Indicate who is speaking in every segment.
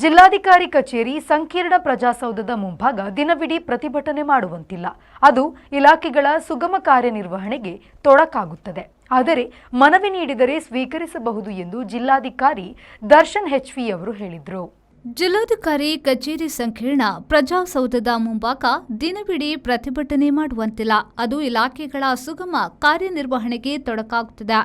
Speaker 1: ಜಿಲ್ಲಾಧಿಕಾರಿ ಕಚೇರಿ ಸಂಕೀರ್ಣ ಪ್ರಜಾಸೌಧದ ಮುಂಭಾಗ ದಿನವಿಡೀ ಪ್ರತಿಭಟನೆ ಮಾಡುವಂತಿಲ್ಲ. ಅದು ಇಲಾಖೆಗಳ ಸುಗಮ ಕಾರ್ಯನಿರ್ವಹಣೆಗೆ ತೊಡಕಾಗುತ್ತದೆ. ಆದರೆ ಮನವಿ ನೀಡಿದರೆ ಸ್ವೀಕರಿಸಬಹುದು ಎಂದು ಜಿಲ್ಲಾಧಿಕಾರಿ ದರ್ಶನ್ HV ಅವರು ಹೇಳಿದರು.
Speaker 2: ಜಿಲ್ಲಾಧಿಕಾರಿ ಕಚೇರಿ ಸಂಕೀರ್ಣ ಪ್ರಜಾಸೌಧದ ಮುಂಭಾಗ ದಿನವಿಡೀ ಪ್ರತಿಭಟನೆ ಮಾಡುವಂತಿಲ್ಲ. ಅದು ಇಲಾಖೆಗಳ ಸುಗಮ ಕಾರ್ಯನಿರ್ವಹಣೆಗೆ ತೊಡಕಾಗುತ್ತದೆ.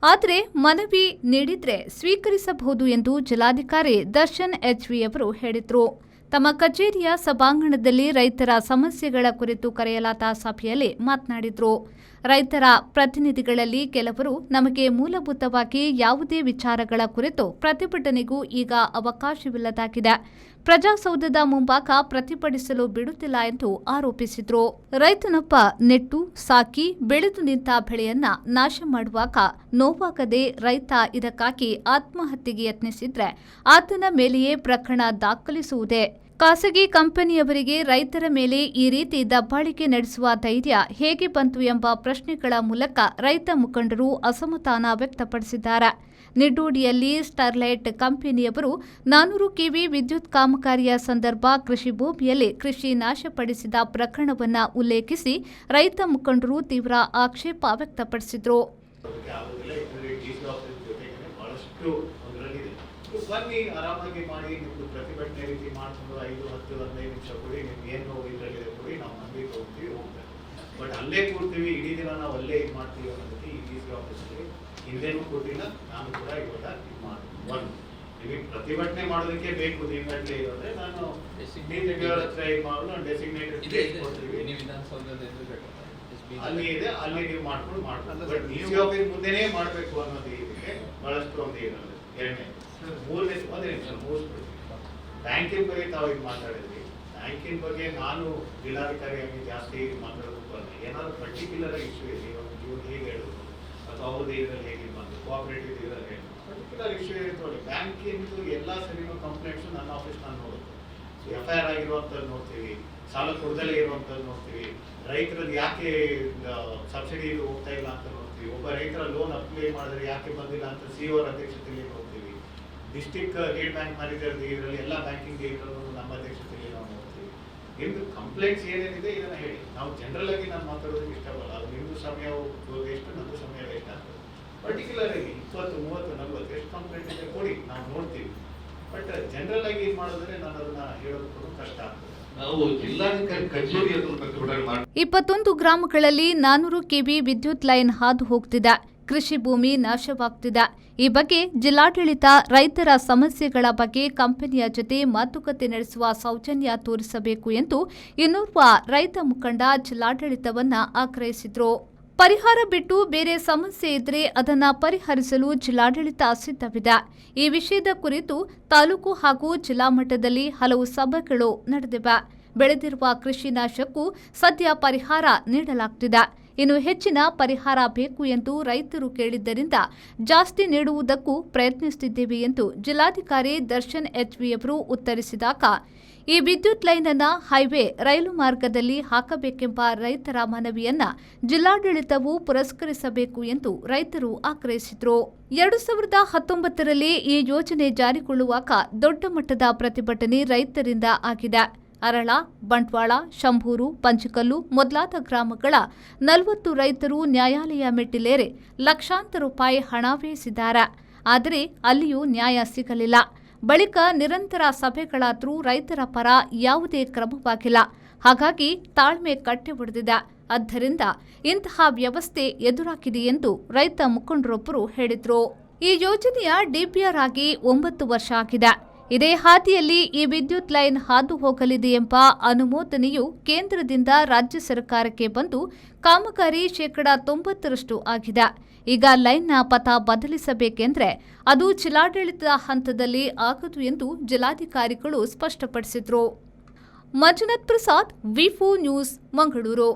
Speaker 2: ಆದರೆ ಮನವಿ ನೀಡಿದ್ರೆ ಸ್ವೀಕರಿಸಬಹುದು ಎಂದು ಜಿಲ್ಲಾಧಿಕಾರಿ ದರ್ಶನ್ HV ಅವರು ಹೇಳಿದರು. ತಮ್ಮ ಕಚೇರಿಯ ಸಭಾಂಗಣದಲ್ಲಿ ರೈತರ ಸಮಸ್ಯೆಗಳ ಕುರಿತು ಕರೆಯಲಾದ ಸಭೆಯಲ್ಲಿ ಮಾತನಾಡಿದರು. ರೈತರ ಪ್ರತಿನಿಧಿಗಳಲ್ಲಿ ಕೆಲವರು ನಮಗೆ ಮೂಲಭೂತವಾಗಿ ಯಾವುದೇ ವಿಚಾರಗಳ ಕುರಿತು ಪ್ರತಿಭಟನೆಗೂ ಈಗ ಅವಕಾಶವಿಲ್ಲದಾಗಿದೆ. ಪ್ರಜಾಸೌಧದ ಮುಂಭಾಗ ಪ್ರತಿಭಟಿಸಲು ಬಿಡುತ್ತಿಲ್ಲ ಎಂದು ಆರೋಪಿಸಿದರು. ರೈತನೊಬ್ಬ ನೆಟ್ಟು ಸಾಕಿ ಬೆಳೆದು ನಿಂತ ಬೆಳೆಯನ್ನ ನಾಶ ಮಾಡುವಾಗ ನೋವಾಗದೆ ರೈತ ಇದಕ್ಕಾಗಿ ಆತ್ಮಹತ್ಯೆಗೆ ಯತ್ನಿಸಿದ್ರೆ ಆತನ ಮೇಲೆಯೇ ಪ್ರಕರಣ ದಾಖಲಿಸುವುದೇ? ಖಾಸಗಿ ಕಂಪನಿಯವರಿಗೆ ರೈತರ ಮೇಲೆ ಈ ರೀತಿ ದಬ್ಬಾಳಿಕೆ ನಡೆಸುವ ಧೈರ್ಯ ಹೇಗೆ ಬಂತು ಎಂಬ ಪ್ರಶ್ನೆಗಳ ಮೂಲಕ ರೈತ ಮುಖಂಡರು ಅಸಮಾಧಾನ ವ್ಯಕ್ತಪಡಿಸಿದ್ದಾರೆ. ನಿಡ್ಡೋಡಿಯಲ್ಲಿ ಸ್ಟರ್ಲೈಟ್ ಕಂಪನಿಯವರು 400 kV ವಿದ್ಯುತ್ ಕಾಮಗಾರಿಯ ಸಂದರ್ಭ ಕೃಷಿ ಭೂಮಿಯಲ್ಲಿ ಕೃಷಿ ನಾಶಪಡಿಸಿದ ಪ್ರಕರಣವನ್ನು ಉಲ್ಲೇಖಿಸಿ ರೈತ ಮುಖಂಡರು ತೀವ್ರ ಆಕ್ಷೇಪ ವ್ಯಕ್ತಪಡಿಸಿದರು.
Speaker 3: ಬನ್ನಿ ಆರಾಮಾಗಿ ಮಾಡಿ, ನಿಮ್ದು ಪ್ರತಿಭಟನೆ ರೀತಿ ಮಾಡ್ಕೊಂಡು 5-10-15 ನಿಮಿಷ ಕೊಡಿ, ನಿಮ್ಗೆ ಏನು ಇದರಲ್ಲಿದೆ ಕೊಡಿ, ನಾವು ಮನವಿ ಹೋಗ್ತೀವಿ ಹೋಗ್ತೇವೆ. ಬಟ್ ಅಲ್ಲೇ ಕೂರ್ತೀವಿ, ಇಡೀ ದಿನ ನಾವು ಅಲ್ಲೇ ಇದು ಮಾಡ್ತೀವಿ ಅನ್ನೋದಕ್ಕೆ ಈ DC ಆಫೀಸಲ್ಲಿ ಹಿಂದೆನೂ ಕೊಟ್ಟಿಲ್ಲ. ನಾನು ಕೂಡ ಇವಾಗ ಇದು ಮಾಡಿ ನಿಮಗೆ ಪ್ರತಿಭಟನೆ ಮಾಡೋದಕ್ಕೆ ಬೇಕು ದಿನಗಟ್ಟಲೆ ಇರೋದ್ರೆ ನಾನು ಹತ್ರ ಇದು ಮಾಡೋದು ಡೆಸಿಗ್ನೇಟೆಡ್ ಪ್ಲೇಸ್ ಕೊಡ್ತೀವಿ. ಅಲ್ಲಿ ಇದೆ, ಅಲ್ಲಿ ನೀವು ಮಾಡ್ಕೊಂಡು ಬಟ್ DC ಆಫೀಸ್ ಮುಂದೆನೇ ಮಾಡಬೇಕು ಅನ್ನೋದು ಇದಕ್ಕೆ ಬಹಳಷ್ಟು ಒಂದು ಇರೋದು. ಎರಡನೇ ಬ್ಯಾಂಕಿನ ಬಗ್ಗೆ ತಾವು ಇದು ಮಾತಾಡಿದ್ವಿ. ಬ್ಯಾಂಕಿನ ಬಗ್ಗೆ ನಾನು ಜಿಲ್ಲಾಧಿಕಾರಿಯಾಗಿ ಜಾಸ್ತಿ ಮಾತಾಡೋದಕ್ಕೆ ಬರಲ್ಲ. ಏನಾದ್ರು ಪರ್ಟಿಕ್ಯುಲರ್ ಇಶ್ಯೂ ಇದೆ, ಇವ್ರು ಹೇಗೆ ಹೇಳೋದು ಅಥವಾ ಅವ್ರದ್ದು ಇದರಲ್ಲಿ ಹೇಗೆ ಬಂದು ಕೋಆಪರೇಟಿವ್ ಇದರಲ್ಲಿ ಪರ್ಟಿಕ್ಯುಲರ್ ಇಶ್ಯೂ ಇರ್ತವಲ್ಲ. ಬ್ಯಾಂಕಿಂದು ಎಲ್ಲ ಸರಿನೂ ಕಂಪ್ಲೇಂಟ್ಸು ನನ್ನ ಆಫೀಸ್ ನಾನು ನೋಡೋದು. FIR ಆಗಿರುವಂಥದ್ದು ನೋಡ್ತೀವಿ, ಸಾಲ ಕೊಡದಲ್ಲೇ ಇರುವಂಥದ್ದು ನೋಡ್ತೀವಿ, ರೈತರದ್ದು ಯಾಕೆ ಸಬ್ಸಿಡಿ ಹೋಗ್ತಾ ಇಲ್ಲ ಅಂತ ನೋಡ್ತೀವಿ, ಒಬ್ಬ ರೈತರ ಲೋನ್ ಅಪ್ಲೈ ಮಾಡಿದ್ರೆ ಯಾಕೆ ಬಂದಿಲ್ಲ ಅಂತ CO ಅಧ್ಯಕ್ಷತೆಯಲ್ಲಿ ನೋಡ್ತೀವಿ, ಡಿಸ್ಟಿಕ್ ಲೀಡ್ ಬ್ಯಾಂಕ್ ಮ್ಯಾನೇಜರ್ ಇದರಲ್ಲಿ ಎಲ್ಲ ಬ್ಯಾಂಕಿಂಗ್ ಇರೋದು ನಮ್ಮ ಅಧ್ಯಕ್ಷತೆಯಲ್ಲಿ ನಾವು ನೋಡ್ತೀವಿ. ನಿಮ್ದು ಕಂಪ್ಲೇಂಟ್ಸ್ ಏನೇನಿದೆ ಇದನ್ನ ಹೇಳಿ. ನಾವು ಜನರಲ್ ಆಗಿ ನಾನು ಮಾತಾಡೋದಕ್ಕೆ ಇಷ್ಟಪಡಲ್ಲ. ಅದು ನಿಮ್ದು ಸಮಯ ಎಷ್ಟು, ನಮ್ಮದು ಸಮಯ ವೇಸ್ಟ್ ಆಗ್ತದೆ. ಪರ್ಟಿಕ್ಯುಲರ್ ಆಗಿ 20, 30, 40 ಎಷ್ಟು ಕಂಪ್ಲೇಂಟ್ ಇದೆ ಕೊಡಿ, ನಾವು ನೋಡ್ತೀವಿ. ಬಟ್ ಜನರಲ್ ಆಗಿ ಇದು ಮಾಡಿದ್ರೆ ನಾನು ಅದನ್ನ ಹೇಳೋದಕ್ಕೂ ಕಷ್ಟ ಆಗ್ತದೆ.
Speaker 2: 21 ಗ್ರಾಮಗಳಲ್ಲಿ 400 kV ವಿದ್ಯುತ್ ಲೈನ್ ಹಾದು ಹೋಗ್ತಿದೆ. ಕೃಷಿ ಭೂಮಿ ನಾಶವಾಗ್ತಿದೆ. ಈ ಬಗ್ಗೆ ಜಿಲ್ಲಾಡಳಿತ ರೈತರ ಸಮಸ್ಯೆಗಳ ಬಗ್ಗೆ ಕಂಪನಿಯ ಜೊತೆ ಮಾತುಕತೆ ನಡೆಸುವ ಸೌಜನ್ಯ ತೋರಿಸಬೇಕು ಎಂದು ಇನ್ನೋರ್ವ ರೈತ ಮುಖಂಡ ಜಿಲ್ಲಾಡಳಿತವನ್ನ ಆಗ್ರಹಿಸಿದರು. ಪರಿಹಾರ ಬಿಟ್ಟು ಬೇರೆ ಸಮಸ್ಯೆ ಇದ್ರೆ ಅದನ್ನ ಪರಿಹರಿಸಲು ಜಿಲ್ಲಾಡಳಿತ ಸಿದ್ಧವಿದೆ. ಈ ವಿಷಯದ ಕುರಿತು ತಾಲೂಕು ಹಾಗೂ ಜಿಲ್ಲಾ ಮಟ್ಟದಲ್ಲಿ ಹಲವು ಸಭೆಗಳು ನಡೆದಿವೆ. ಬೆಳೆದಿರುವ ಕೃಷಿ ನಾಶಕ್ಕೂ ಸದ್ಯ ಪರಿಹಾರ ನೀಡಲಾಗುತ್ತಿದೆ. ಇನ್ನು ಹೆಚ್ಚಿನ ಪರಿಹಾರ ಬೇಕು ಎಂದು ರೈತರು ಕೇಳಿದ್ದರಿಂದ ಜಾಸ್ತಿ ನೀಡುವುದಕ್ಕೂ ಪ್ರಯತ್ನಿಸುತ್ತಿದ್ದೇವೆ ಎಂದು ಜಿಲ್ಲಾಧಿಕಾರಿ ದರ್ಶನ್ HV ಅವರು ಉತ್ತರಿಸಿದಾಗ, ಈ ವಿದ್ಯುತ್ ಲೈನ್ ಅನ್ನು ಹೈವೇ ರೈಲು ಮಾರ್ಗದಲ್ಲಿ ಹಾಕಬೇಕೆಂಬ ರೈತರ ಮನವಿಯನ್ನ ಜಿಲ್ಲಾಡಳಿತವು ಪುರಸ್ಕರಿಸಬೇಕು ಎಂದು ರೈತರು ಆಗ್ರಹಿಸಿದರು. 2019ರಲ್ಲಿ ಈ ಯೋಜನೆ ಜಾರಿಗೊಳ್ಳುವಾಗ ದೊಡ್ಡ ಮಟ್ಟದ ಪ್ರತಿಭಟನೆ ರೈತರಿಂದ ಆಗಿದೆ. ಅರಳ, ಬಂಟ್ವಾಳ, ಶಂಭೂರು, ಪಂಚಕಲ್ಲು ಮೊದಲಾದ ಗ್ರಾಮಗಳ 40 ರೈತರು ನ್ಯಾಯಾಲಯ ಮೆಟ್ಟಿಲೇರಿ ಲಕ್ಷಾಂತರ ರೂಪಾಯಿ ಹಣ ವ್ಯಯಿಸಿದ್ದಾರೆ. ಆದರೆ ಅಲ್ಲಿಯೂ ನ್ಯಾಯ ಸಿಗಲಿಲ್ಲ. ಬಳಿಕ ನಿರಂತರ ಸಭೆಗಳಾದರೂ ರೈತರ ಪರ ಯಾವುದೇ ಕ್ರಮವಾಗಿಲ್ಲ. ಹಾಗಾಗಿ ತಾಳ್ಮೆ ಕಟ್ಟೆ ಒಡೆದಿದೆ. ಆದ್ದರಿಂದ ಇಂತಹ ವ್ಯವಸ್ಥೆ ಎದುರಾಗಿದೆ ಎಂದು ರೈತ ಮುಖಂಡರೊಬ್ಬರು ಹೇಳಿದರು. ಈ ಯೋಜನೆಯ DPR ಆಗಿ 9 ವರ್ಷ ಆಗಿದೆ. ಇದೇ ಹಾದಿಯಲ್ಲಿ ಈ ವಿದ್ಯುತ್ ಲೈನ್ ಹಾದು ಹೋಗಲಿದೆ ಎಂಬ ಅನುಮೋದನೆಯು ಕೇಂದ್ರದಿಂದ ರಾಜ್ಯ ಸರ್ಕಾರಕ್ಕೆ ಬಂದು ಕಾಮಗಾರಿ 90% ಆಗಿದೆ. ಈಗ ಲೈನ್ನ ಪಥ ಬದಲಿಸಬೇಕೆಂದ್ರೆ ಅದು ಜಿಲ್ಲಾಡಳಿತದ ಹಂತದಲ್ಲಿ ಆಗದು ಎಂದು ಜಿಲ್ಲಾಧಿಕಾರಿಗಳು ಸ್ಪಷ್ಟಪಡಿಸಿದರು. Manjunath Prasad, V4 news, Mangaluru.